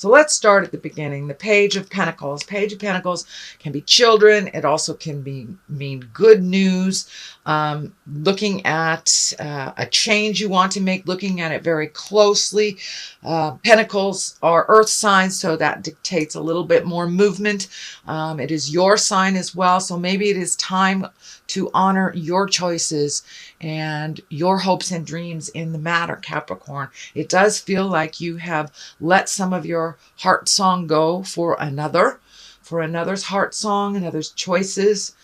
So let's start at the beginning. The Page of Pentacles. Page of Pentacles can be children. It also can mean good news. Looking at a change you want to make, looking at it very closely. Pentacles are earth signs, so that dictates a little bit more movement. It is your sign as well, so maybe it is time to honor your choices and your hopes and dreams in the matter, Capricorn. It does feel like you have let some of your heart song go for another's heart song, another's choices.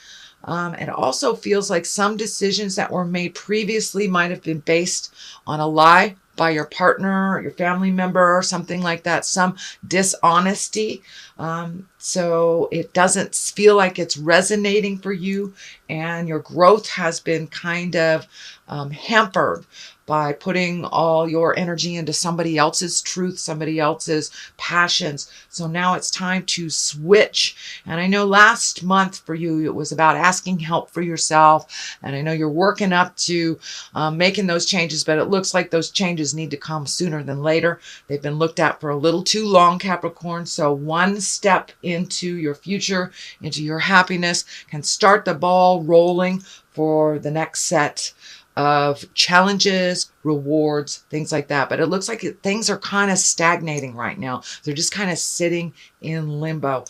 It also feels like some decisions that were made previously might have been based on a lie by your partner, your family member, or something like that, some dishonesty. So it doesn't feel like it's resonating for you, and your growth has been kind of hampered by putting all your energy into somebody else's truth, somebody else's passions. So now it's time to switch. And I know last month for you, it was about asking help for yourself. And I know you're working up to making those changes, but it looks like those changes need to come sooner than later. They've been looked at for a little too long, Capricorn. So one step into your future, into your happiness, can start the ball rolling for the next set of challenges, rewards, things like that. But it looks like things are kind of stagnating right now. They're just kind of sitting in limbo.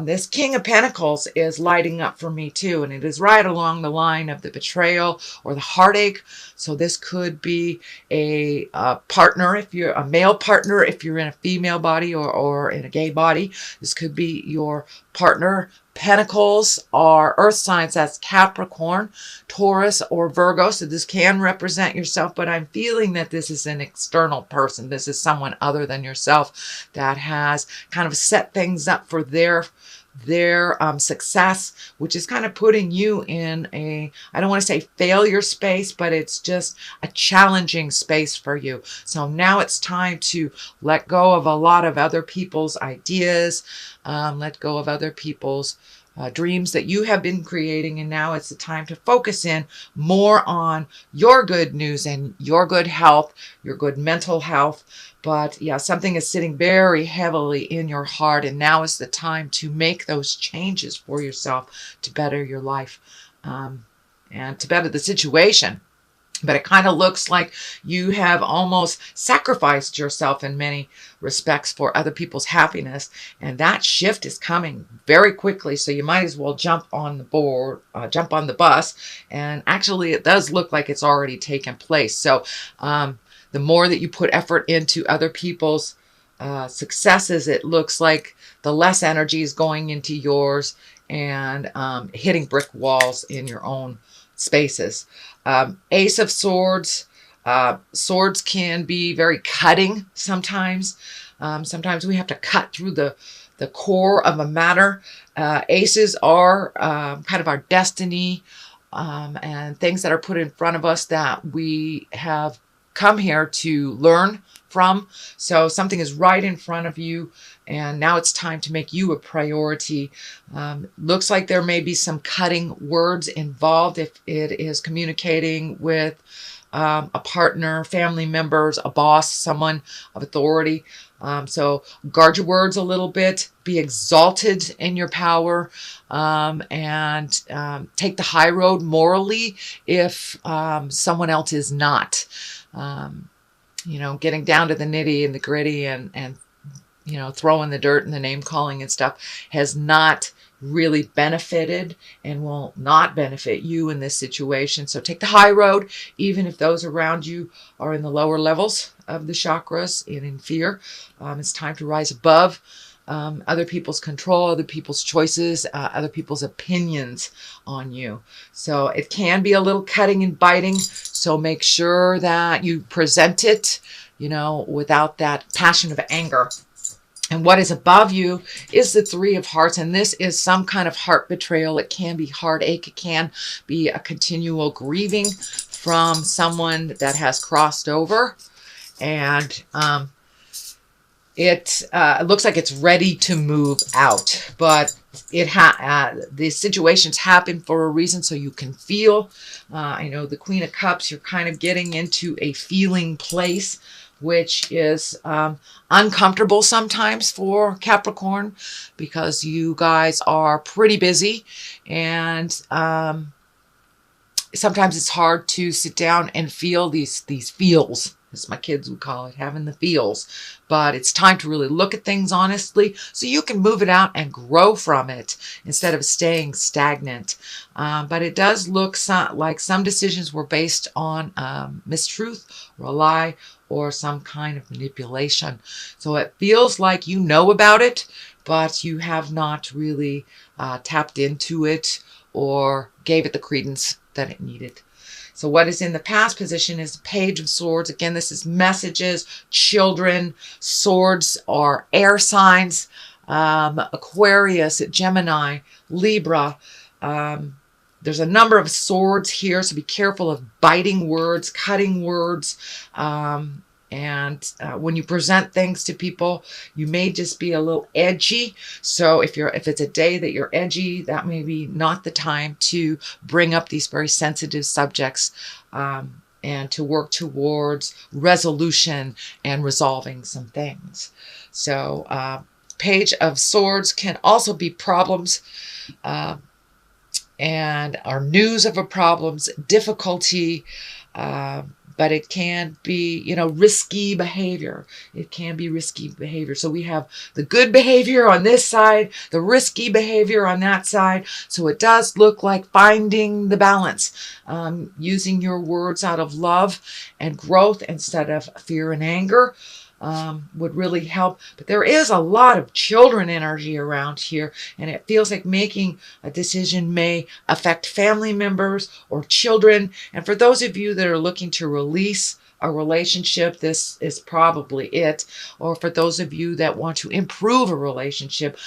This King of Pentacles is lighting up for me too, and it is right along the line of the betrayal or the heartache. So this could be a partner, if you're a male partner, if you're in a female body or in a gay body. This could be your partner. Pentacles are earth signs. That's Capricorn, Taurus, or Virgo. So this can represent yourself, but I'm feeling that this is an external person. This is someone other than yourself that has kind of set things up for their success, which is kind of putting you in a, I don't want to say failure space, but it's just a challenging space for you. So now it's time to let go of a lot of other people's ideas, let go of other people's dreams that you have been creating, and now it's the time to focus in more on your good news and your good health, your good mental health. But yeah, something is sitting very heavily in your heart, and now is the time to make those changes for yourself to better your life and to better the situation. But it kind of looks like you have almost sacrificed yourself in many respects for other people's happiness. And that shift is coming very quickly. So you might as well jump on the bus. And actually, it does look like it's already taken place. So the more that you put effort into other people's successes, it looks like the less energy is going into yours and hitting brick walls in your own spaces. Ace of Swords. Swords can be very cutting sometimes. Sometimes we have to cut through the core of a matter. Aces are kind of our destiny and things that are put in front of us that we have come here to learn from. So something is right in front of you, and now it's time to make you a priority. Looks like there may be some cutting words involved if it is communicating with a partner, family members, a boss, someone of authority. So guard your words a little bit, be exalted in your power, and take the high road morally if someone else is not. Getting down to the nitty and the gritty and throwing the dirt and the name calling and stuff has not really benefited and will not benefit you in this situation. So take the high road, even if those around you are in the lower levels of the chakras and in fear. It's time to rise above other people's control, other people's choices, other people's opinions on you. So it can be a little cutting and biting. So make sure that you present it, without that passion of anger. And what is above you is the Three of Hearts. And this is some kind of heart betrayal. It can be heartache. It can be a continual grieving from someone that has crossed over. And it looks like it's ready to move out. But the situations happen for a reason, so you can feel. I know the Queen of Cups, you're kind of getting into a feeling place which is uncomfortable sometimes for Capricorn, because you guys are pretty busy, and sometimes it's hard to sit down and feel these feels, as my kids would call it, having the feels. But it's time to really look at things honestly so you can move it out and grow from it instead of staying stagnant. But it does look like some decisions were based on mistruth or a lie or some kind of manipulation. So it feels like you know about it, but you have not really tapped into it or gave it the credence that it needed. So what is in the past position is the Page of Swords. Again, this is messages, children. Swords are air signs. Aquarius, Gemini, Libra. There's a number of swords here, so be careful of biting words, cutting words. And when you present things to people, you may just be a little edgy. So if it's a day that you're edgy, that may be not the time to bring up these very sensitive subjects, and to work towards resolution and resolving some things. So Page of Swords can also be problems, and our news of a problems, difficulty, but it can be, risky behavior. It can be risky behavior. So we have the good behavior on this side, the risky behavior on that side. So it does look like finding the balance, using your words out of love and growth instead of fear and anger. Would really help. But there is a lot of children energy around here, and it feels like making a decision may affect family members or children. And for those of you that are looking to release a relationship, this is probably it. Or for those of you that want to improve a relationship,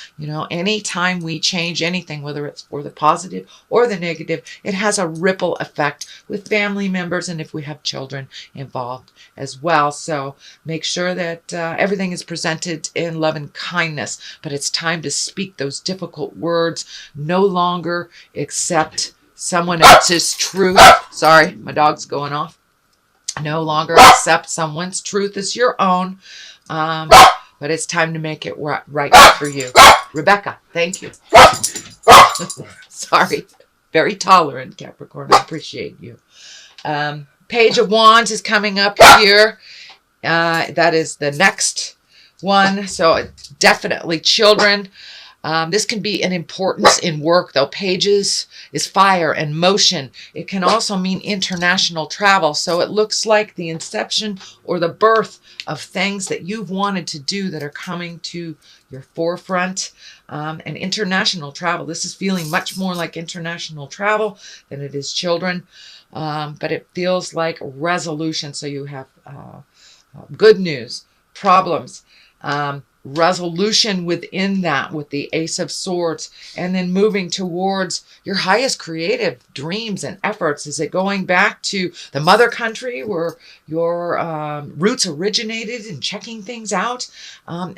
anytime we change anything, whether it's for the positive or the negative, it has a ripple effect with family members and if we have children involved as well. So make sure that everything is presented in love and kindness, but it's time to speak those difficult words. No longer accept someone else's truth. Sorry, my dog's going off. No longer accept someone's truth as your own, but it's time to make it right for you. Rebecca, thank you. Sorry, very tolerant, Capricorn. I appreciate you. Page of Wands is coming up here. That is the next one. So definitely children. This can be an importance in work, though. Pages is fire and motion. It can also mean international travel. So it looks like the inception or the birth of things that you've wanted to do that are coming to your forefront. And international travel. This is feeling much more like international travel than it is children. But it feels like resolution. So you have good news, problems, resolution within that with the Ace of Swords, and then moving towards your highest creative dreams and efforts. Is it going back to the mother country where your roots originated and checking things out?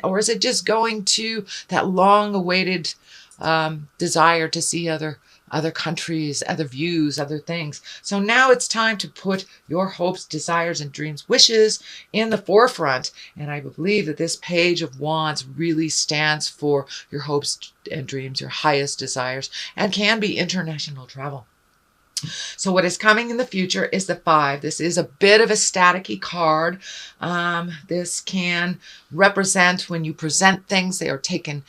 Or is it just going to that long-awaited desire to see other countries, other views, other things? So now it's time to put your hopes, desires, and dreams, wishes in the forefront. And I believe that this Page of Wands really stands for your hopes and dreams, your highest desires, and can be international travel. So what is coming in the future is the 5. This is a bit of a staticky card. This can represent when you present things, they are taken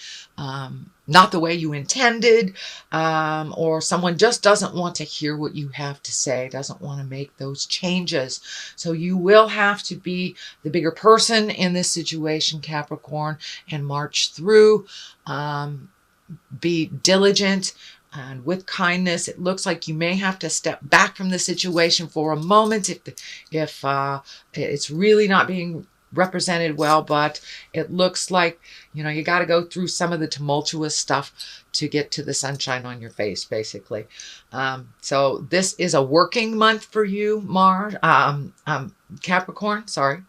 not the way you intended, or someone just doesn't want to hear what you have to say, doesn't want to make those changes. So you will have to be the bigger person in this situation, Capricorn, and march through, be diligent, and with kindness. It looks like you may have to step back from the situation for a moment if it's really not being represented well, but it looks like, you got to go through some of the tumultuous stuff to get to the sunshine on your face, basically. So this is a working month for you, Capricorn, sorry.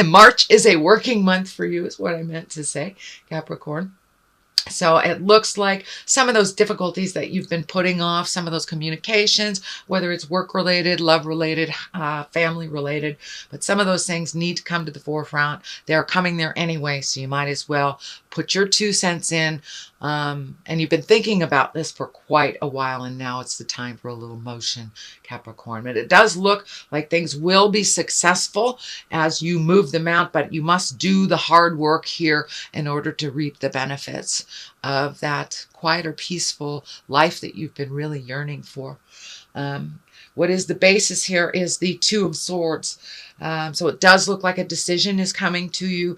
March is a working month for you, is what I meant to say, Capricorn. So it looks like some of those difficulties that you've been putting off, some of those communications, whether it's work related, love related, family related, but some of those things need to come to the forefront. They're coming there anyway, so you might as well put your 2 cents in. And you've been thinking about this for quite a while, and now it's the time for a little motion, Capricorn. But it does look like things will be successful as you move them out, but you must do the hard work here in order to reap the benefits of that quieter, peaceful life that you've been really yearning for. What is the basis here is the Two of Swords. So it does look like a decision is coming to you.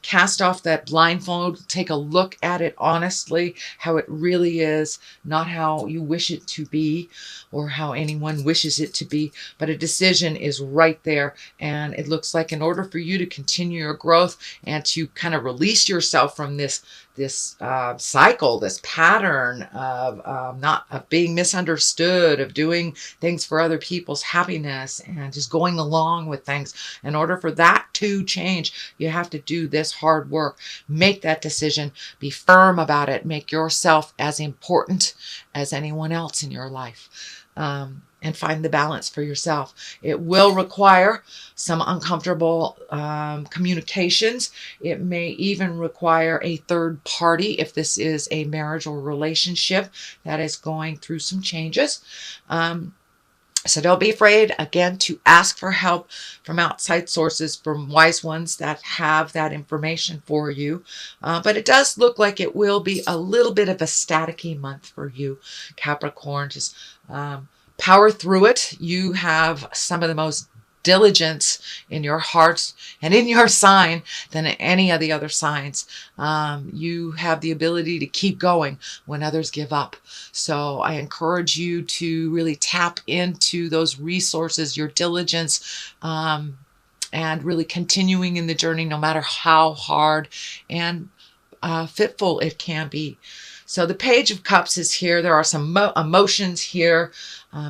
Cast off that blindfold. Take a look at it honestly, how it really is, not how you wish it to be or how anyone wishes it to be, but a decision is right there. And it looks like in order for you to continue your growth and to kind of release yourself from this cycle, this pattern of being misunderstood, of doing things for other people's happiness and just going along with things. In order for that to change, you have to do this hard work. Make that decision. Be firm about it. Make yourself as important as anyone else in your life. And find the balance for yourself. It will require some uncomfortable communications. It may even require a third party if this is a marriage or relationship that is going through some changes. So don't be afraid, again, to ask for help from outside sources, from wise ones that have that information for you. But it does look like it will be a little bit of a staticky month for you, Capricorn. Just power through it. You have some of the most diligence in your hearts and in your sign than any of the other signs. You have the ability to keep going when others give up. So I encourage you to really tap into those resources, your diligence, and really continuing in the journey no matter how hard and fitful it can be. So the Page of Cups is here. There are some emotions here.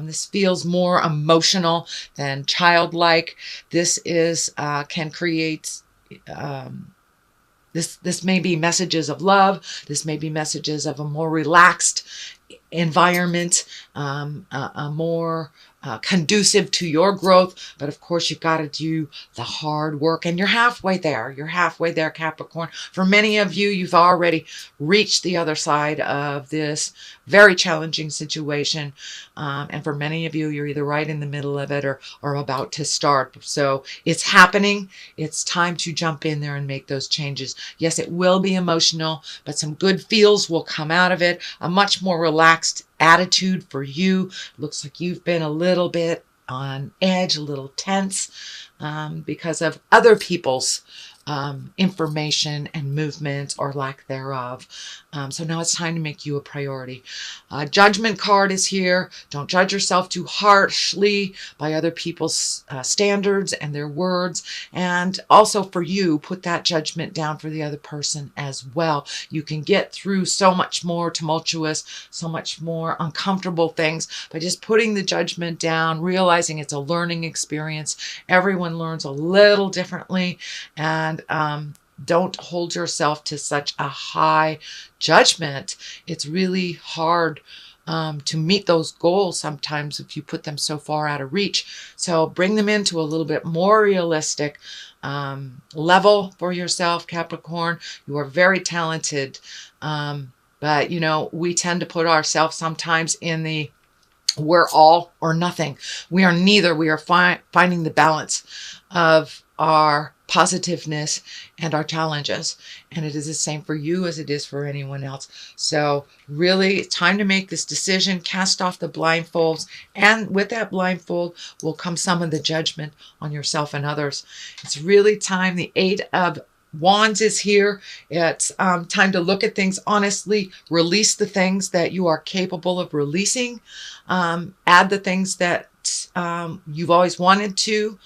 This feels more emotional than childlike. This is can create. This may be messages of love. This may be messages of a more relaxed environment, a more conducive to your growth. But of course, you've got to do the hard work, and you're halfway there. You're halfway there, Capricorn. For many of you, you've already reached the other side of this very challenging situation. And for many of you, you're either right in the middle of it or about to start. So it's happening. It's time to jump in there and make those changes. Yes, it will be emotional, but some good feels will come out of it. A much more relaxed attitude for you. Looks like you've been a little bit on edge, a little tense because of other people's information and movement or lack thereof. So now it's time to make you a priority. Judgment card is here. Don't judge yourself too harshly by other people's standards and their words. And also for you, put that judgment down for the other person as well. You can get through so much more tumultuous, so much more uncomfortable things by just putting the judgment down, realizing it's a learning experience. Everyone learns a little differently, and don't hold yourself to such a high judgment. It's really hard to meet those goals sometimes if you put them so far out of reach. So bring them into a little bit more realistic level for yourself, Capricorn. You are very talented, but you know, we tend to put ourselves sometimes in the we're all or nothing. We are neither. We are finding the balance of our positiveness and our challenges. And it is the same for you as it is for anyone else. So really, it's time to make this decision. Cast off the blindfolds. And with that blindfold will come some of the judgment on yourself and others. It's really time. The 8 of Wands is here. It's time to look at things honestly, release the things that you are capable of releasing, add the things that you've always wanted to,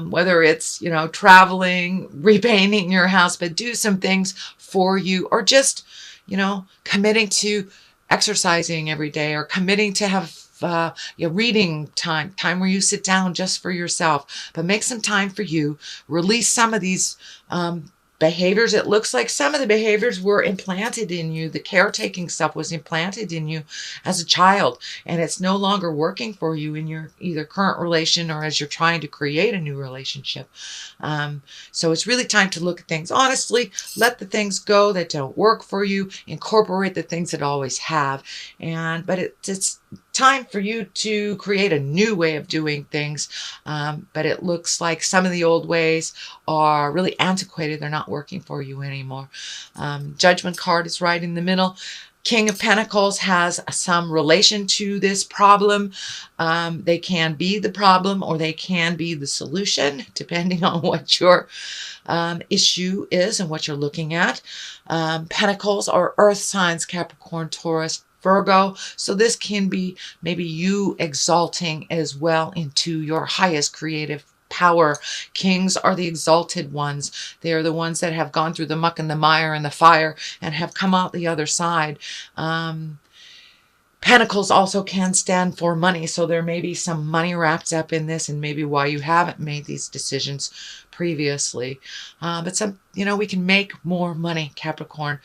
whether it's, you know, traveling, repainting your house, but do some things for you, or just, you know, committing to exercising every day, or committing to have reading time where you sit down just for yourself. But make some time for you. Release some of these behaviors, it looks like some of the behaviors were implanted in you. The caretaking stuff was implanted in you as a child, and it's no longer working for you in your either current relation or as you're trying to create a new relationship. So it's really time to look at things honestly, let the things go that don't work for you, incorporate the things that always have. But it's time for you to create a new way of doing things. But it looks like some of the old ways are really antiquated. They're not working for you anymore. Judgment card is right in the middle. King of Pentacles has some relation to this problem. They can be the problem or they can be the solution, depending on what your issue is and what you're looking at. Pentacles are earth signs, Capricorn, Taurus, Virgo. So this can be maybe you exalting as well into your highest creative power. Kings are the exalted ones. They are the ones that have gone through the muck and the mire and the fire and have come out the other side. Pentacles also can stand for money. So there may be some money wrapped up in this and maybe why you haven't made these decisions previously. But we can make more money, Capricorn.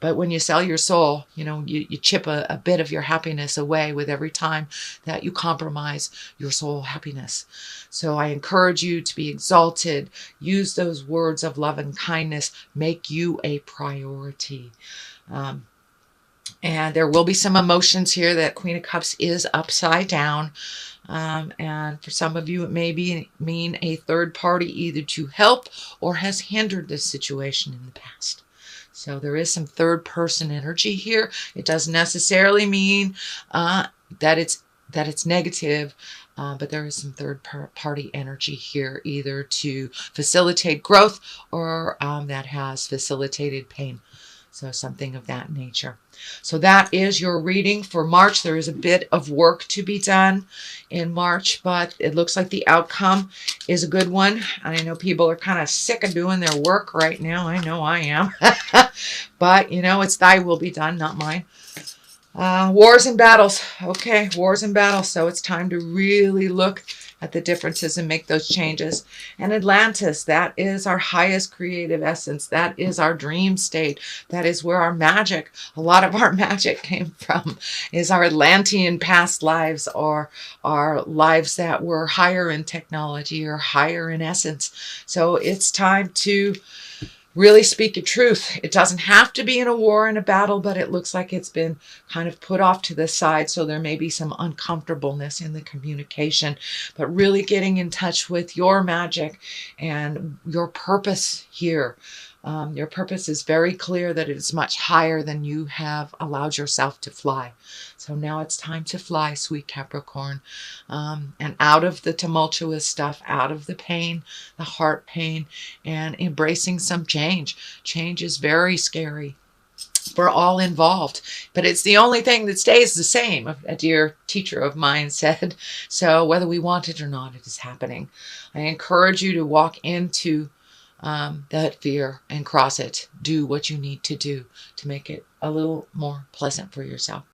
But when you sell your soul, you chip a bit of your happiness away with every time that you compromise your soul happiness. So I encourage you to be exalted. Use those words of love and kindness. Make you a priority. And there will be some emotions here. That Queen of Cups is upside down. And for some of you, it may mean a third party either to help or has hindered this situation in the past. So there is some third person energy here. It doesn't necessarily mean that it's negative, but there is some third party energy here, either to facilitate growth or that has facilitated pain. So something of that nature. So that is your reading for March. There is a bit of work to be done in March, but it looks like the outcome is a good one. And I know people are kind of sick of doing their work right now. I know I am. But, it's thy will be done, not mine. Wars and battles. Okay, wars and battles. So it's time to really look at the differences and make those changes. And Atlantis, that is our highest creative essence. That is our dream state. That is where our magic, a lot of our magic came from, is our Atlantean past lives or our lives that were higher in technology or higher in essence. So it's time to really speak the truth. It doesn't have to be in a war and a battle, but it looks like it's been kind of put off to the side. So there may be some uncomfortableness in the communication, but really getting in touch with your magic and your purpose here. Your purpose is very clear that it is much higher than you have allowed yourself to fly. So now it's time to fly, sweet Capricorn, and out of the tumultuous stuff, out of the pain, the heart pain, and embracing some change. Change is very scary for all involved, but it's the only thing that stays the same, a dear teacher of mine said. So whether we want it or not, it is happening. I encourage you to walk into that fear and cross it. Do what you need to do to make it a little more pleasant for yourself.